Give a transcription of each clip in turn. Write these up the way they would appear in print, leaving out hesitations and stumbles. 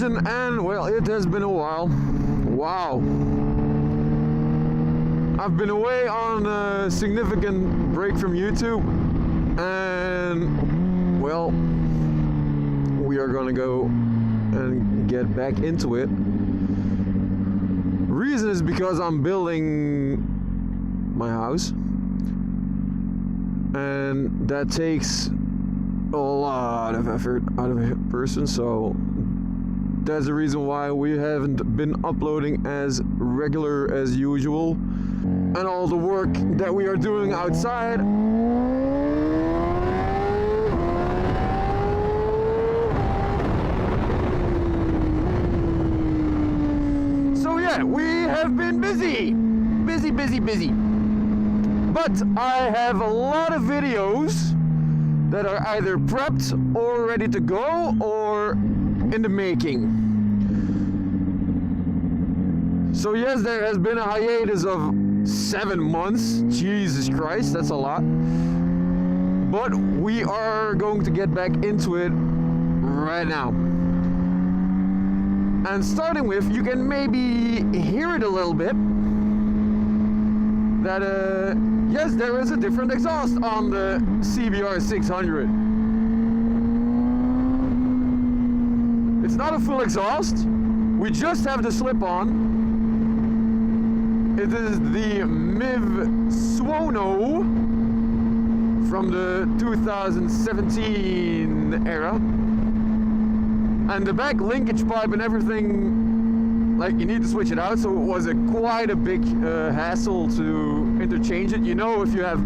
reason, and well, it has been a while. Wow. I've been away on a significant break from YouTube, and well, we are gonna go and get back into it. Reason is because I'm building my house, and that takes a lot of effort out of a person, so that's the reason why we haven't been uploading as regular as usual, and all the work that we are doing outside. So yeah, we have been busy. But I have a lot of videos that are either prepped or ready to go or in the making. So yes, there has been a hiatus of 7 months. Jesus Christ, that's a lot. But we are going to get back into it right now. And starting with, you can maybe hear it a little bit, that yes, there is a different exhaust on the CBR600. It's not a full exhaust. We just have the slip-on. It is the MIV Suono from the 2017 era. And the back linkage pipe and everything, like, you need to switch it out, so it was quite a big hassle to interchange it. You know, if you have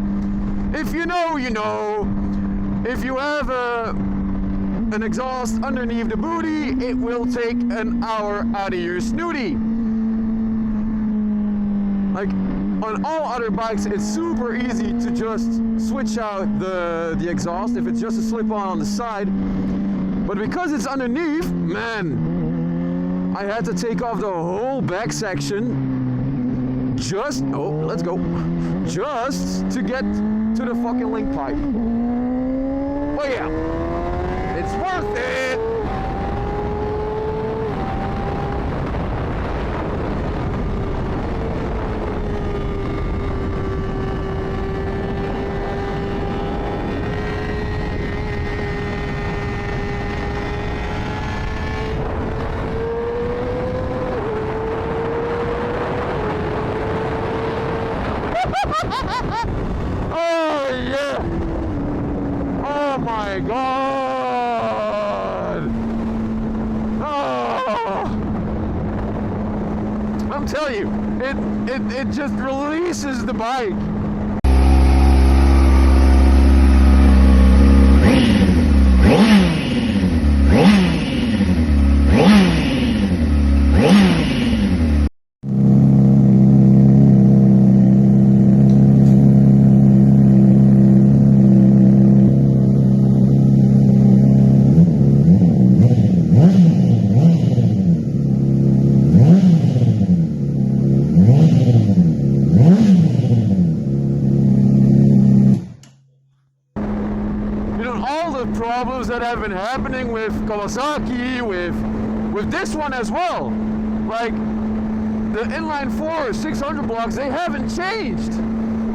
an exhaust underneath the booty, it will take an hour out of your snooty. Like, on all other bikes, it's super easy to just switch out the exhaust if it's just a slip-on the side. But because it's underneath, man, I had to take off the whole back section just to get to the fucking link pipe. Oh yeah, it's worth it. Oh yeah! Oh my God! Oh! I'm telling you, it just releases the bike. Problems that have been happening with Kawasaki, with this one as well. Like the inline 4 600 blocks, they haven't changed.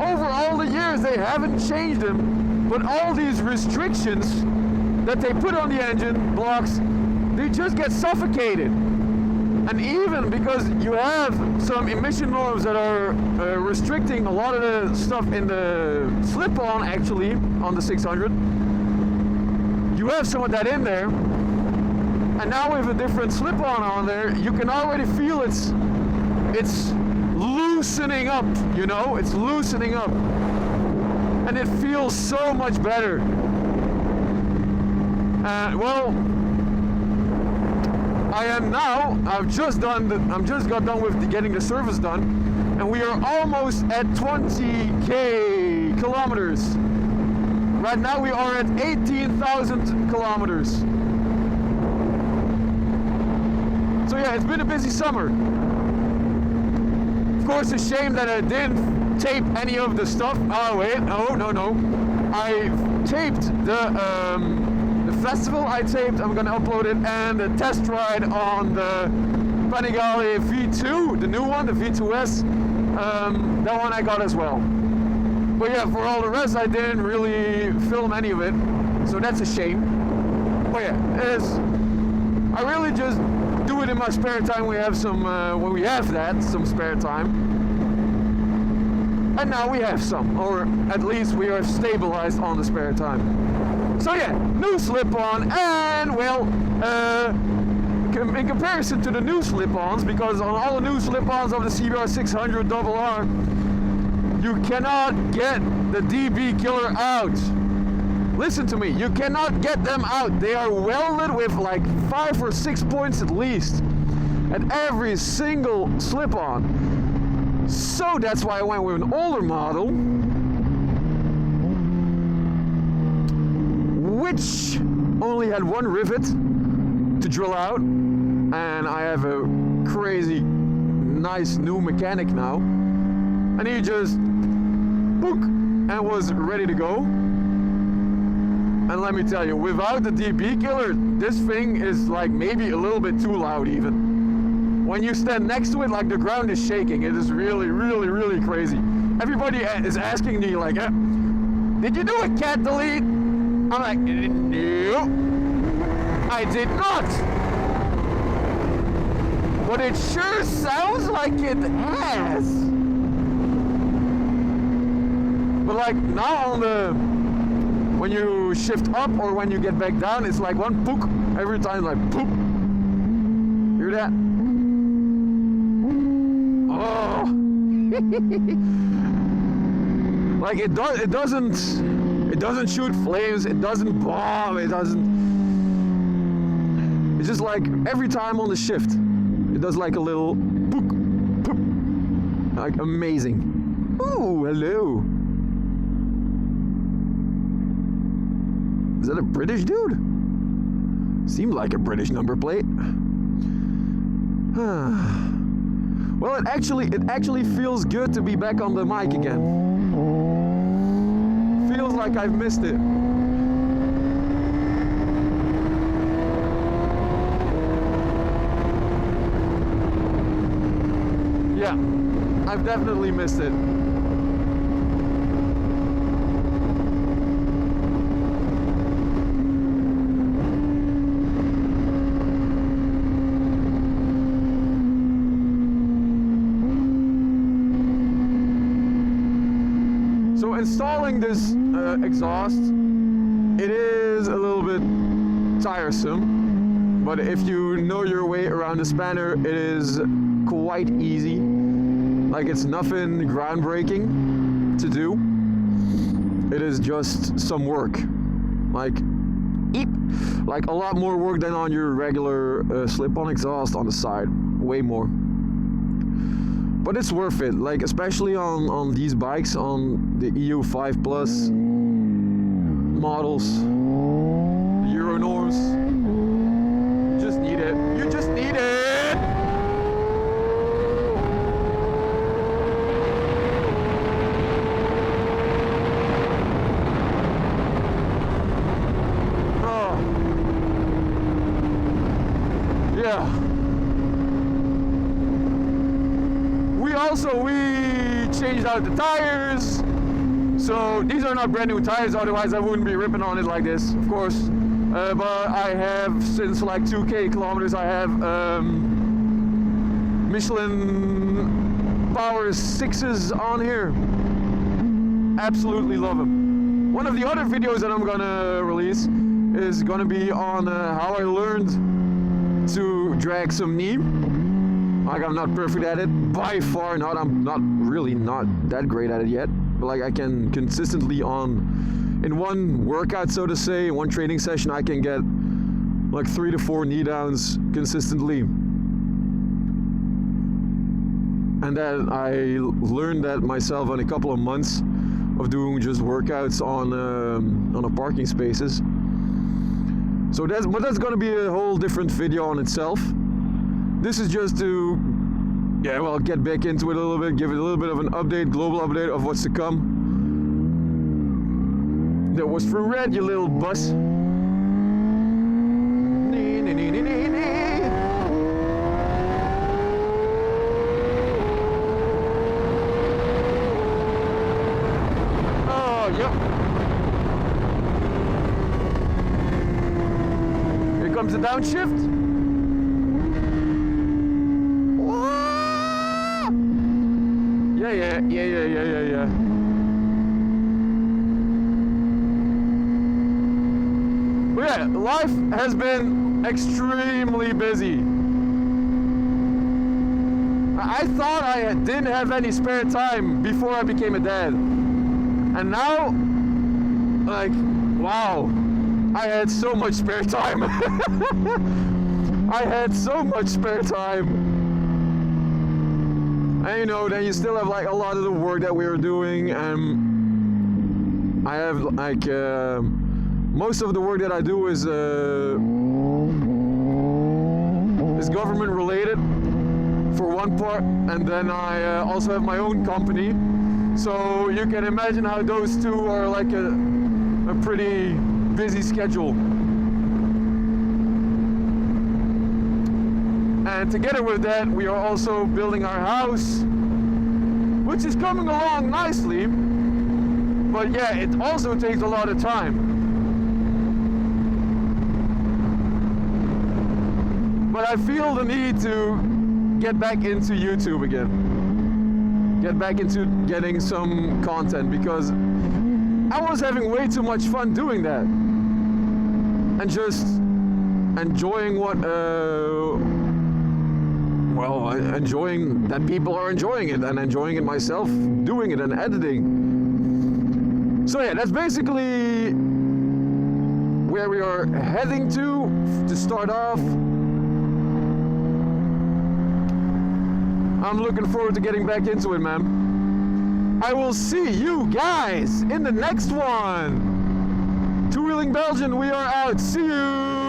Over all the years, they haven't changed them. But all these restrictions that they put on the engine blocks, they just get suffocated. And even because you have some emission norms that are restricting a lot of the stuff in the slip-on, actually, on the 600, you have some of that in there, and now with a different slip-on on there, you can already feel it's loosening up, you know, it's loosening up, and it feels so much better. Well, I've just got done with getting the service done, and we are almost at 20,000 kilometers. Right now we are at 18,000 kilometers. So yeah, it's been a busy summer. Of course, it's a shame that I didn't tape any of the stuff. Oh wait, no. I taped the The festival I taped, I'm gonna upload it, and the test ride on the Panigale V2, the new one, the V2S, that one I got as well. But yeah, for all the rest, I didn't really film any of it, so that's a shame. But yeah, I really just do it in my spare time. We have some, when we have that, some spare time. And now we have some, or at least we are stabilized on the spare time. So yeah, new slip-on, and well, in comparison to the new slip-ons, because on all the new slip-ons of the CBR600RR, you cannot get the DB killer out. Listen to me, you cannot get them out. They are welded with like 5 or 6 points at least at every single slip-on. So that's why I went with an older model, which only had one rivet to drill out, and I have a crazy nice new mechanic now, and he just book and was ready to go. And let me tell you, without the DB killer, this thing is like maybe a little bit too loud even. When you stand next to it, like the ground is shaking. It is really, really, really crazy. Everybody is asking me like, did you do a cat delete? I'm like, no, I did not. But it sure sounds like it has. But like now on the, when you shift up or when you get back down, it's like one pook every time, like poop. Hear that? Oh. Like it doesn't shoot flames, it doesn't bomb, it doesn't. It's just like every time on the shift, it does like a little pook, poop. Like amazing. Ooh, hello. Is that a British dude? Seemed like a British number plate. Well, it actually feels good to be back on the mic again. Feels like I've missed it. Yeah, I've definitely missed it. So installing this exhaust, it is a little bit tiresome, but if you know your way around the spanner, it is quite easy. Like it's nothing groundbreaking to do. It is just some work, like a lot more work than on your regular slip-on exhaust on the side, way more. But it's worth it, like especially on these bikes, on the EU 5 Plus models, the Euro norms. You just need it. You just need it. Oh. Yeah. We changed out the tires, so these are not brand new tires, otherwise I wouldn't be ripping on it like this, of course. But I have, since like 2k kilometers, I have Michelin Power 6s on here. Absolutely love them. One of the other videos that I'm gonna release is gonna be on how I learned to drag some knee. Like I'm not perfect at it, by far not. I'm not that great at it yet. But like I can consistently in one workout, so to say, in one training session, I can get like 3 to 4 knee downs consistently. And then I learned that myself in a couple of months of doing just workouts on a parking spaces. So that's going to be a whole different video on itself. This is just to, yeah, well, get back into it a little bit, give it a little bit of an update, global update of what's to come. That was for red, you little bus. Oh, yep. Here comes the downshift. Yeah. But yeah, life has been extremely busy. I thought I didn't have any spare time before I became a dad. And now, like, wow, I had so much spare time. I had so much spare time. And you know, then you still have like a lot of the work that we were doing, and I have like most of the work that I do is government related for one part, and then I also have my own company. So you can imagine how those two are like a pretty busy schedule. And together with that, we are also building our house, which is coming along nicely. But yeah, it also takes a lot of time. But I feel the need to get back into YouTube again. Get back into getting some content, because I was having way too much fun doing that. And just enjoying what enjoying that people are enjoying it, and enjoying it myself, doing it and editing. So yeah, that's basically where we are heading to start off. I'm looking forward to getting back into it, man. I will see you guys in the next one. Two Wheeling Belgian, we are out. See you.